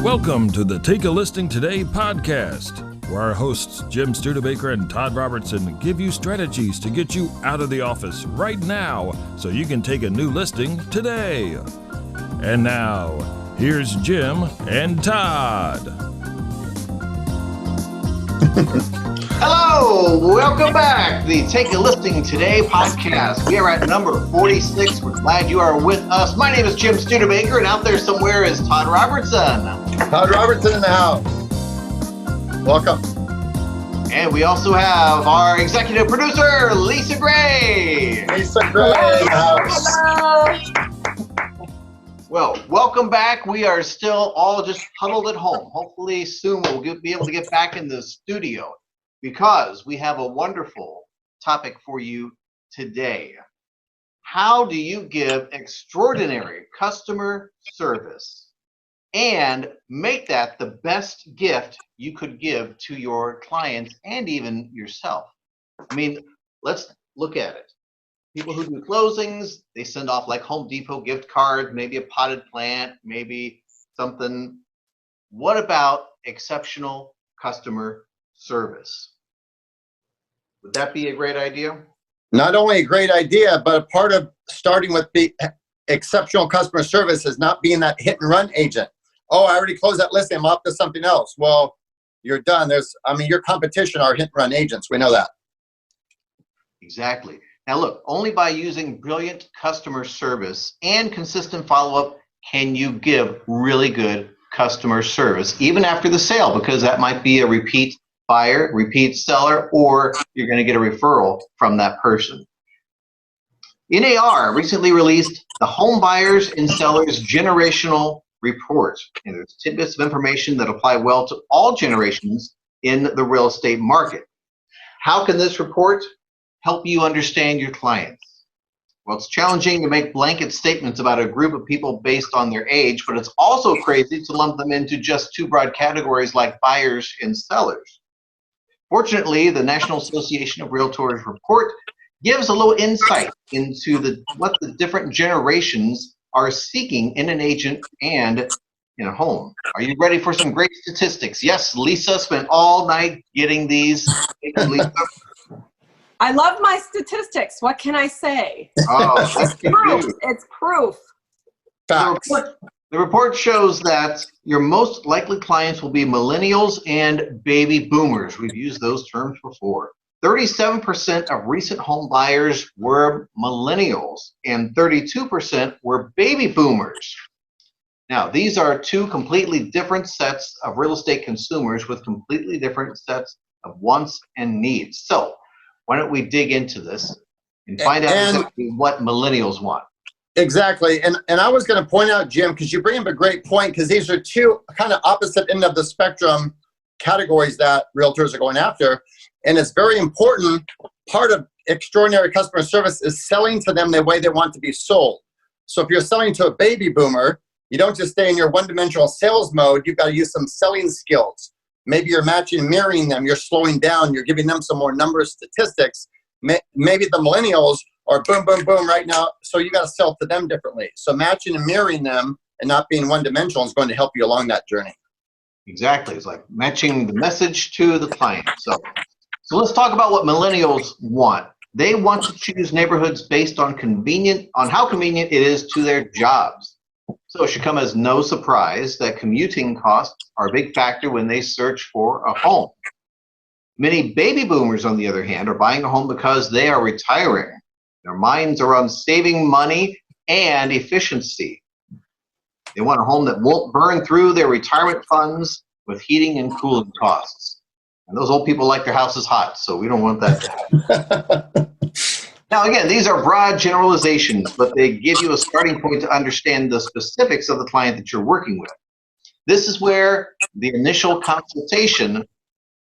Welcome to the Take a Listing Today podcast, where our hosts Jim Studebaker and Todd Robertson give you strategies to get you out of the office right now so you can take a new listing today. And now, here's Jim and Todd. Hello, welcome back to the Take a Listing Today podcast. We are at number 46. We're glad you are with us. My name is Jim Studebaker, and out there somewhere is Todd Robertson. Todd Robertson in the house. Welcome. And we also have our executive producer, Lisa Gray. Lisa Gray in the house. Hello. Well, welcome back. We are still all just huddled at home. Hopefully soon we'll be able to get back in the studio because we have a wonderful topic for you today. How do you give extraordinary customer service and make that the best gift you could give to your clients and even yourself? I mean, let's look at it. People who do closings, they send off like Home Depot gift cards, maybe a potted plant, maybe something. What about exceptional customer service? Would that be a great idea? Not only a great idea, but a part of starting with the exceptional customer service is not being that hit and run agent. Oh, I already closed that listing. I'm up to something else. Well, you're done. Your competition are hit and run agents. We know that. Exactly. Now look, only by using brilliant customer service and consistent follow-up can you give really good customer service, even after the sale, because that might be a repeat buyer, repeat seller, or you're going to get a referral from that person. NAR recently released the Home Buyers and Sellers Generational Report. And there's tidbits of information that apply well to all generations in the real estate market. How can this report help you understand your clients? Well, it's challenging to make blanket statements about a group of people based on their age, but it's also crazy to lump them into just two broad categories like buyers and sellers. Fortunately, the National Association of Realtors report gives a little insight into what the different generations are seeking in an agent and in a home. Are you ready for some great statistics? Yes, Lisa spent all night getting these. Lisa. I love my statistics. What can I say? Oh, that's proof. It's proof. Facts. The report shows that your most likely clients will be millennials and baby boomers. We've used those terms before. 37% of recent home buyers were millennials and 32% were baby boomers. Now, these are two completely different sets of real estate consumers with completely different sets of wants and needs. So why don't we dig into this and find out exactly what millennials want? Exactly. And I was going to point out, Jim, because you bring up a great point, because these are two kind of opposite end of the spectrum categories that realtors are going after. And it's very important. Part of extraordinary customer service is selling to them the way they want to be sold. So if you're selling to a baby boomer, you don't just stay in your one-dimensional sales mode. You've got to use some selling skills. Maybe you're matching and mirroring them. You're slowing down. You're giving them some more numbers, statistics. Maybe the millennials are boom, boom, boom right now. So you got to sell to them differently. So matching and mirroring them and not being one-dimensional is going to help you along that journey. Exactly. It's like matching the message to the client. So let's talk about what millennials want. They want to choose neighborhoods based on how convenient it is to their jobs. So it should come as no surprise that commuting costs are a big factor when they search for a home. Many baby boomers, on the other hand, are buying a home because they are retiring. Their minds are on saving money and efficiency. They want a home that won't burn through their retirement funds with heating and cooling costs. And those old people like their houses hot, so we don't want that to happen. Now, again, these are broad generalizations, but they give you a starting point to understand the specifics of the client that you're working with. This is where the initial consultation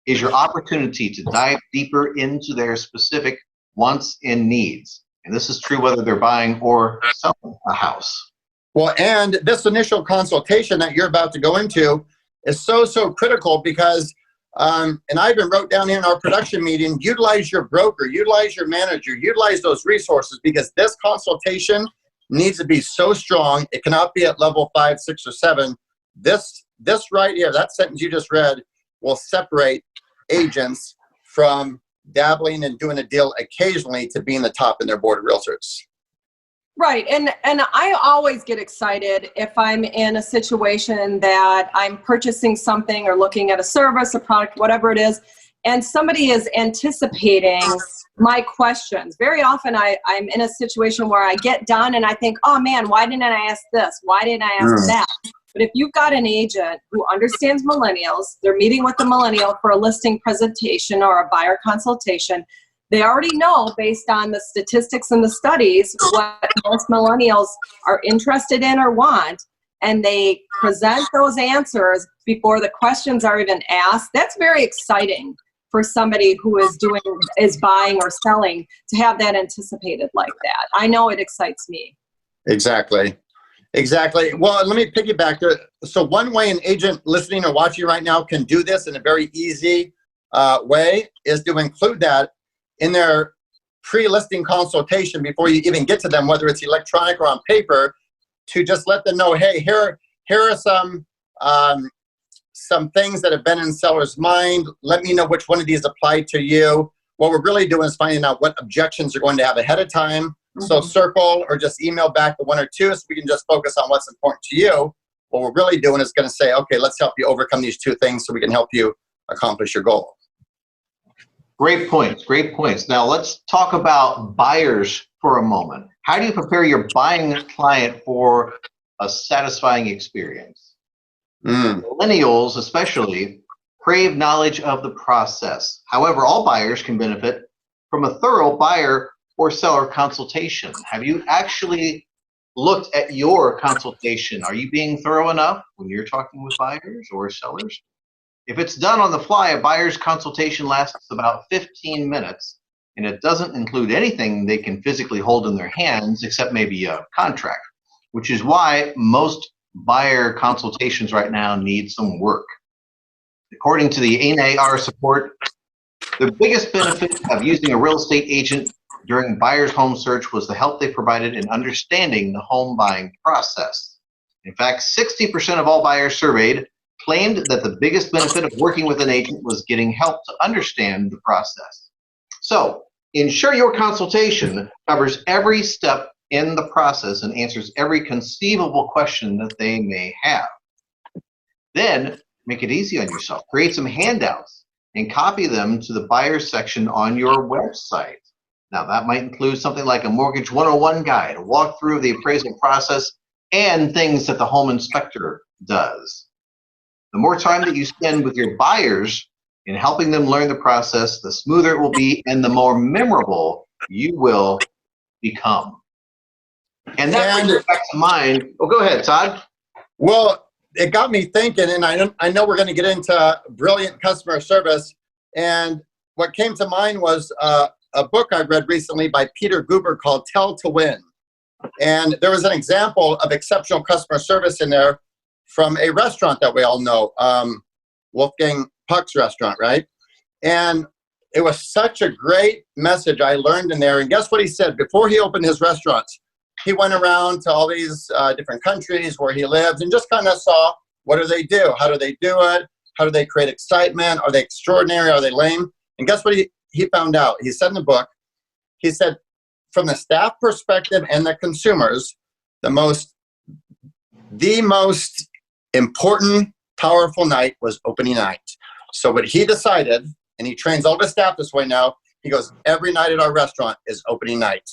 is your opportunity to dive deeper into their specific wants and needs. And this is true whether they're buying or selling a house. Well, and this initial consultation that you're about to go into is so critical because, and I even wrote down here in our production meeting, utilize your broker, utilize your manager, utilize those resources, because this consultation needs to be so strong. It cannot be at level 5, 6, or 7. this right here, that sentence you just read, will separate agents from dabbling and doing a deal occasionally to being the top in their board of realtors. Right. And I always get excited if I'm in a situation that I'm purchasing something or looking at a service, a product, whatever it is, and somebody is anticipating my questions. Very often I'm in a situation where I get done and I think, oh man, why didn't I ask this? Why didn't I ask that? But if you've got an agent who understands millennials, they're meeting with the millennial for a listing presentation or a buyer consultation, they already know based on the statistics and the studies what most millennials are interested in or want, and they present those answers before the questions are even asked. That's very exciting for somebody who is buying or selling to have that anticipated like that. I know it excites me. Exactly. Well, let me piggyback there. So one way an agent listening or watching right now can do this in a very easy way is to include that in their pre-listing consultation before you even get to them, whether it's electronic or on paper, to just let them know, hey, here are some things that have been in seller's mind. Let me know which one of these apply to you. What we're really doing is finding out what objections you're going to have ahead of time. So circle or just email back the one or two so we can just focus on what's important to you. What we're really doing is going to say, okay, let's help you overcome these two things so we can help you accomplish your goal. Great points. Great points. Now let's talk about buyers for a moment. How do you prepare your buying client for a satisfying experience? Millennials especially crave knowledge of the process. However, all buyers can benefit from a thorough buyer or seller consultation. Have you actually looked at your consultation? Are you being thorough enough when you're talking with buyers or sellers? If it's done on the fly, a buyer's consultation lasts about 15 minutes, and it doesn't include anything they can physically hold in their hands except maybe a contract, which is why most buyer consultations right now need some work. According to the NAR support, the biggest benefit of using a real estate agent during buyer's home search was the help they provided in understanding the home buying process. In fact, 60% of all buyers surveyed claimed that the biggest benefit of working with an agent was getting help to understand the process. So, ensure your consultation covers every step in the process and answers every conceivable question that they may have. Then, make it easy on yourself. Create some handouts and copy them to the buyers section on your website. Now, that might include something like a Mortgage 101 guide, a walkthrough of the appraisal process, and things that the home inspector does. The more time that you spend with your buyers in helping them learn the process, the smoother it will be and the more memorable you will become. And that brings me back to mind. Oh, go ahead, Todd. Well, it got me thinking, and I know we're going to get into brilliant customer service. And what came to mind was a book I read recently by Peter Guber called Tell to Win. And there was an example of exceptional customer service in there from a restaurant that we all know, Wolfgang Puck's restaurant, right? And it was such a great message I learned in there. And guess what he said? Before he opened his restaurants, he went around to all these different countries where he lived and just kind of saw, what do they do? How do they do it? How do they create excitement? Are they extraordinary? Are they lame? And guess what he found out? He said in the book, he said, from the staff perspective and the consumers, the most important, powerful night was opening night. So what he decided, and he trains all the staff this way now, he goes, every night at our restaurant is opening night.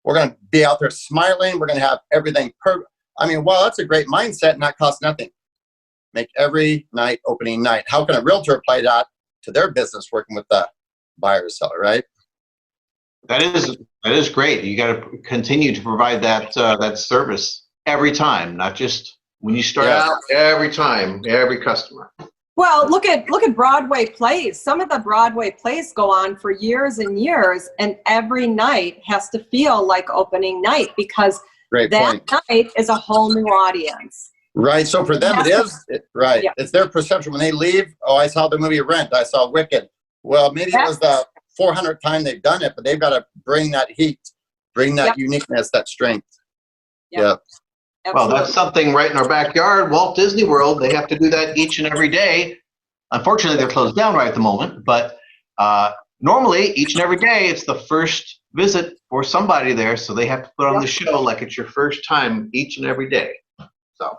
We're going to be out there smiling. We're going to have everything perfect. I mean, well, that's a great mindset and that costs nothing. Make every night opening night. How can a realtor apply that to their business working with the buyer or seller, right? That is great. You got to continue to provide that service every time, not just when you start out. Every time, every customer. Well, look at Broadway plays. Some of the Broadway plays go on for years and years, and every night has to feel like opening night because night is a whole new audience. Right. So for them, right. Yeah. It's their perception. When they leave, oh, I saw the movie Rent. I saw Wicked. Well, maybe it was the 400th time they've done it, but they've got to bring that heat, bring that uniqueness, that strength. Yep. Well, that's something right in our backyard. Walt Disney World, they have to do that each and every day. Unfortunately, they're closed down right at the moment, but normally each and every day it's the first visit for somebody there, so they have to put on the show like it's your first time each and every day. So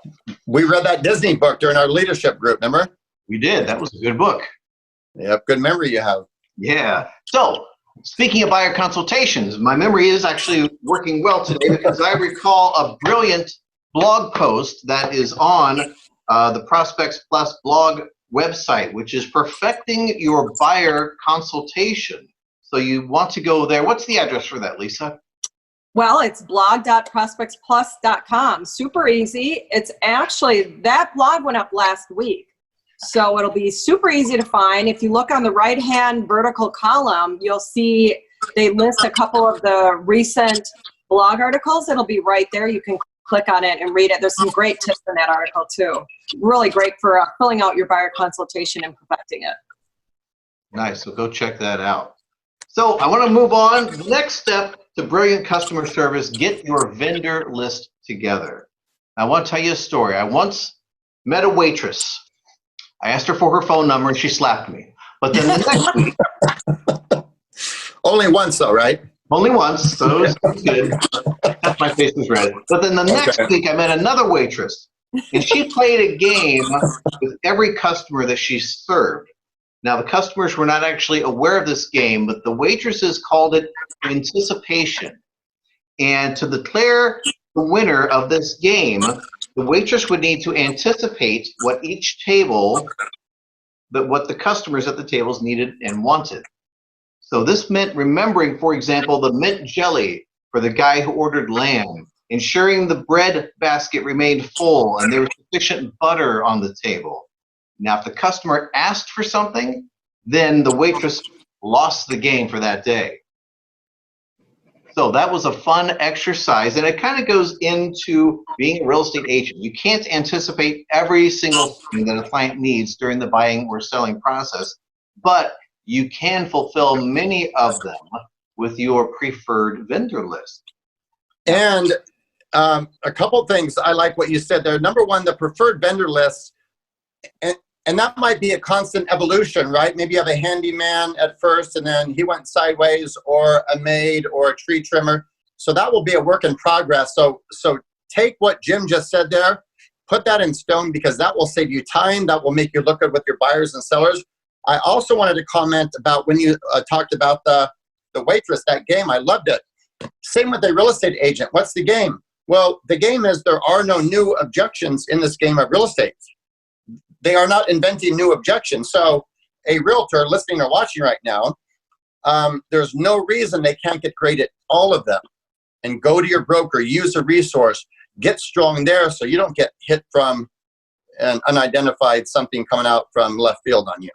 we read that Disney book during our leadership group, remember? We did. That was a good book. Yep, good memory you have. Yeah. So speaking of buyer consultations, my memory is actually working well today because I recall a brilliant blog post that is on the ProspectsPLUS blog website, which is perfecting your buyer consultation. So you want to go there. What's the address for that, Lisa? Well, it's blog.prospectsplus.com. Super easy. It's actually, that blog went up last week. So it'll be super easy to find. If you look on the right-hand vertical column, you'll see they list a couple of the recent blog articles. It'll be right there. You can click on it and read it. There's some great tips in that article too. Really great for filling out your buyer consultation and perfecting it. Nice. So go check that out. So I want to move on. The next step to brilliant customer service, get your vendor list together. I want to tell you a story. I once met a waitress. I asked her for her phone number and she slapped me. But then the next week. Only once though, right? Only once, so it was good. My face was red. But then the next week I met another waitress and she played a game with every customer that she served. Now, the customers were not actually aware of this game, but the waitresses called it anticipation. And to declare the winner of this game, the waitress would need to anticipate what each table, what the customers at the tables needed and wanted. So this meant remembering, for example, the mint jelly for the guy who ordered lamb, ensuring the bread basket remained full and there was sufficient butter on the table. Now, if the customer asked for something, then the waitress lost the game for that day. So that was a fun exercise, and it kind of goes into being a real estate agent. You can't anticipate every single thing that a client needs during the buying or selling process, but you can fulfill many of them with your preferred vendor list. And a couple things I like what you said there. Number one, the preferred vendor list, and that might be a constant evolution, right? Maybe you have a handyman at first and then he went sideways, or a maid or a tree trimmer. So that will be a work in progress. So take what Jim just said there, put that in stone, because that will save you time. That will make you look good with your buyers and sellers. I also wanted to comment about when you talked about the waitress, that game. I loved it. Same with a real estate agent. What's the game? Well, the game is there are no new objections in this game of real estate. They are not inventing new objections. So a realtor listening or watching right now, there's no reason they can't get great at all of them. And go to your broker, use a resource, get strong there so you don't get hit from an unidentified something coming out from left field on you.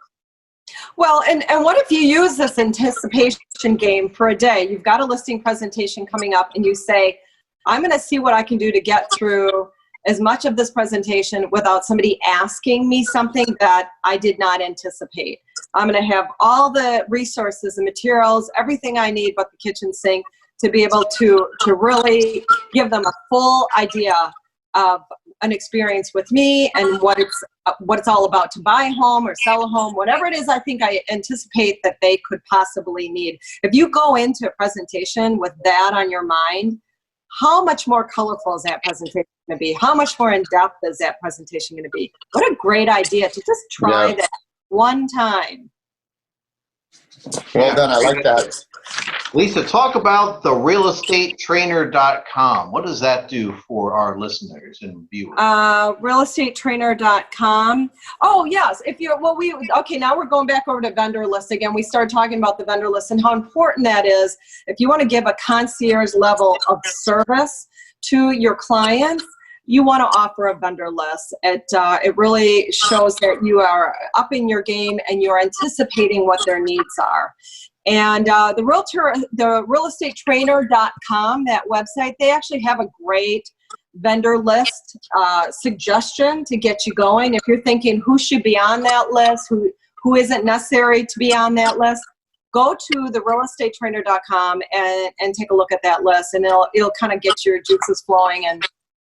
Well, and what if you use this anticipation game for a day? You've got a listing presentation coming up and you say, I'm going to see what I can do to get through as much of this presentation without somebody asking me something that I did not anticipate. I'm going to have all the resources and materials, everything I need but the kitchen sink to be able to really give them a full idea of an experience with me and what it's all about to buy a home or sell a home, whatever it is I think I anticipate that they could possibly need. If you go into a presentation with that on your mind, how much more colorful is that presentation going to be? How much more in-depth is that presentation going to be? What a great idea to just try that one time. Well done. I like that. Lisa, talk about the realestatetrainer.com. What does that do for our listeners and viewers? Realestatetrainer.com. Oh, yes. Okay, now we're going back over to vendor list again. We started talking about the vendor list and how important that is. If you want to give a concierge level of service to your clients, you want to offer a vendor list. It really shows that you are upping your game and you're anticipating what their needs are. And the realestatetrainer.com, that website, they actually have a great vendor list suggestion to get you going. If you're thinking who should be on that list, who isn't necessary to be on that list, go to the realestatetrainer.com and take a look at that list, and it'll kind of get your juices flowing and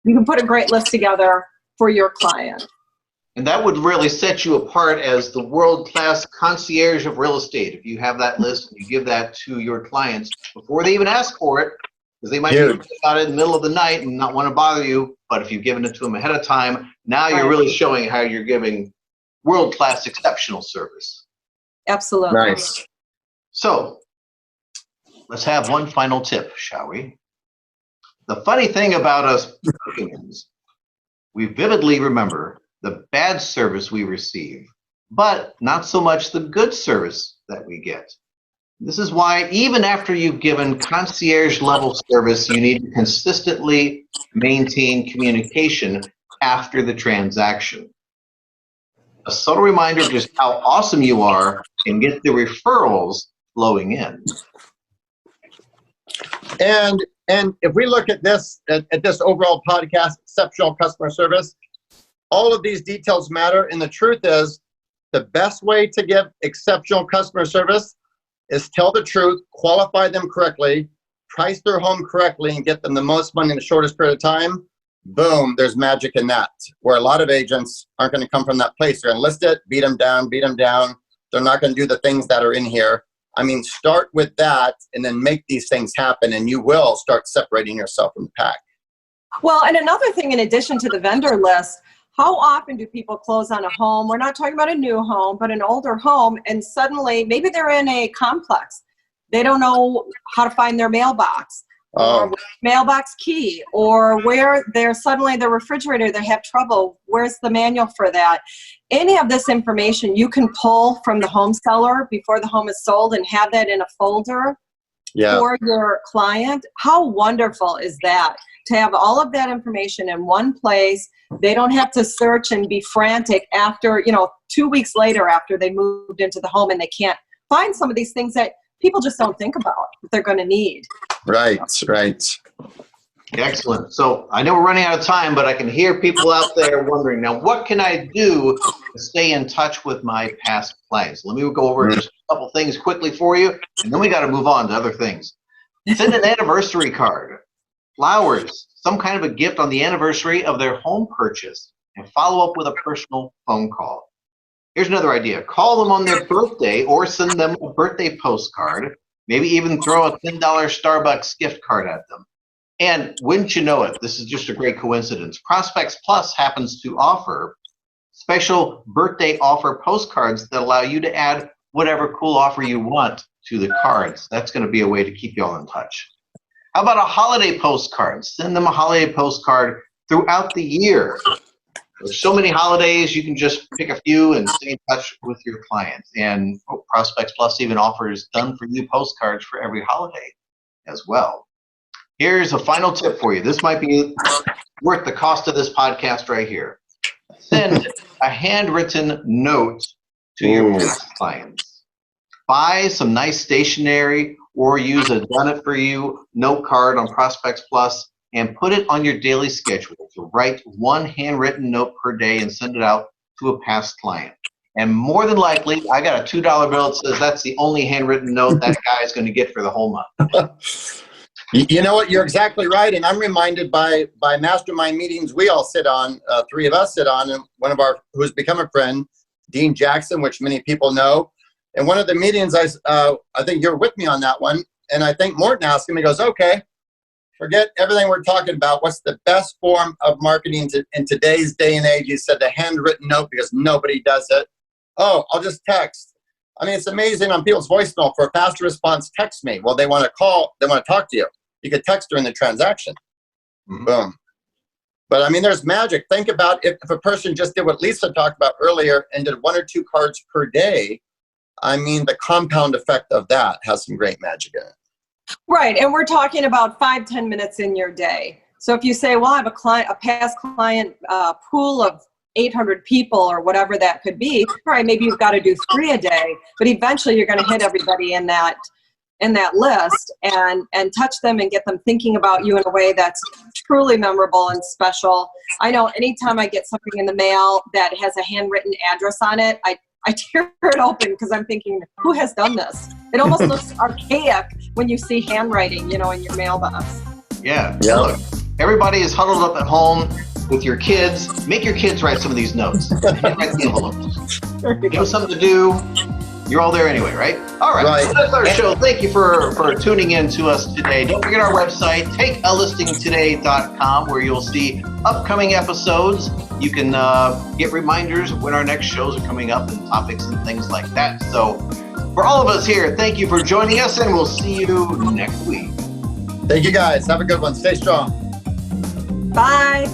you can put a great list together for your client. And that would really set you apart as the world-class concierge of real estate. If you have that list and you give that to your clients before they even ask for it, because they might be thinking about it in the middle of the night and not want to bother you. But if you've given it to them ahead of time, now you're really showing how you're giving world-class exceptional service. Absolutely. Nice. So let's have one final tip, shall we? The funny thing about us is we vividly remember the bad service we receive, but not so much the good service that we get. This is why even after you've given concierge level service, you need to consistently maintain communication after the transaction. A subtle reminder of just how awesome you are and get the referrals flowing in. And if we look at this overall podcast, exceptional customer service, all of these details matter. And the truth is, the best way to give exceptional customer service is tell the truth, qualify them correctly, price their home correctly, and get them the most money in the shortest period of time. Boom, there's magic in that. Where a lot of agents aren't going to come from that place. They're going to list it, beat them down. They're not going to do the things that are in here. I mean, start with that and then make these things happen, and you will start separating yourself from the pack. Well, and another thing, in addition to the vendor list, how often do people close on a home? We're not talking about a new home, but an older home, and suddenly maybe they're in a complex. They don't know how to find their mailbox, or mailbox key, or where they're suddenly the refrigerator, they have trouble. Where's the manual for that? Any of this information you can pull from the home seller before the home is sold and have that in a folder for your client. How wonderful is that? To have all of that information in one place. They don't have to search and be frantic after, 2 weeks later after they moved into the home and they can't find some of these things that people just don't think about that they're going to need. Right. Excellent. So I know we're running out of time, but I can hear people out there wondering, now what can I do to stay in touch with my past clients? Let me go over just a couple things quickly for you, and then we got to move on to other things. Send an anniversary card, flowers, some kind of a gift on the anniversary of their home purchase, and follow up with a personal phone call. Here's another idea. Call them on their birthday or send them a birthday postcard. Maybe even throw a $10 Starbucks gift card at them. And wouldn't you know it, this is just a great coincidence. ProspectsPLUS happens to offer special birthday offer postcards that allow you to add whatever cool offer you want to the cards. That's going to be a way to keep you all in touch. How about a holiday postcard? Send them a holiday postcard throughout the year. There's so many holidays, you can just pick a few and stay in touch with your clients. And ProspectsPLUS even offers done-for-you postcards for every holiday as well. Here's a final tip for you. This might be worth the cost of this podcast right here. Send a handwritten note to your past clients. Buy some nice stationery or use a done-it-for-you note card on ProspectsPLUS and put it on your daily schedule to write one handwritten note per day and send it out to a past client. And more than likely, I got a $2 bill that says that's the only handwritten note that guy is going to get for the whole month. You know what? You're exactly right. And I'm reminded by mastermind meetings we all sit on, three of us sit on, and one of our, who's become a friend, Dean Jackson, which many people know. And one of the meetings, I think you're with me on that one. And I think Morton asked him, he goes, okay, forget everything we're talking about. What's the best form of marketing in today's day and age? He said the handwritten note, because nobody does it. Oh, I'll just text. I mean, it's amazing on people's voicemail for a faster response, text me. Well, they want to call, they want to talk to you. You could text during the transaction. Boom. But I mean, there's magic. Think about if a person just did what Lisa talked about earlier and did 1 or 2 cards per day. I mean, the compound effect of that has some great magic in it. Right. And we're talking about 5-10 minutes in your day. So if you say, well, I have a past client pool of 800 people or whatever that could be, all right, maybe you've got to do 3 a day, but eventually you're going to hit everybody in that list and touch them and get them thinking about you in a way that's truly memorable and special. I know anytime I get something in the mail that has a handwritten address on it, I tear it open because I'm thinking, who has done this? It almost looks archaic when you see handwriting, in your mailbox. Yeah. Yep. Look, Everybody is huddled up at home with your kids. Make your kids write some of these notes. Write the envelopes. Give them something to do. You're all there anyway, right? All right. Right. So that's our show. Thank you for tuning in to us today. Don't forget our website, takealistingtoday.com, where you'll see upcoming episodes. You can get reminders of when our next shows are coming up and topics and things like that. So for all of us here, thank you for joining us, and we'll see you next week. Thank you, guys. Have a good one. Stay strong. Bye.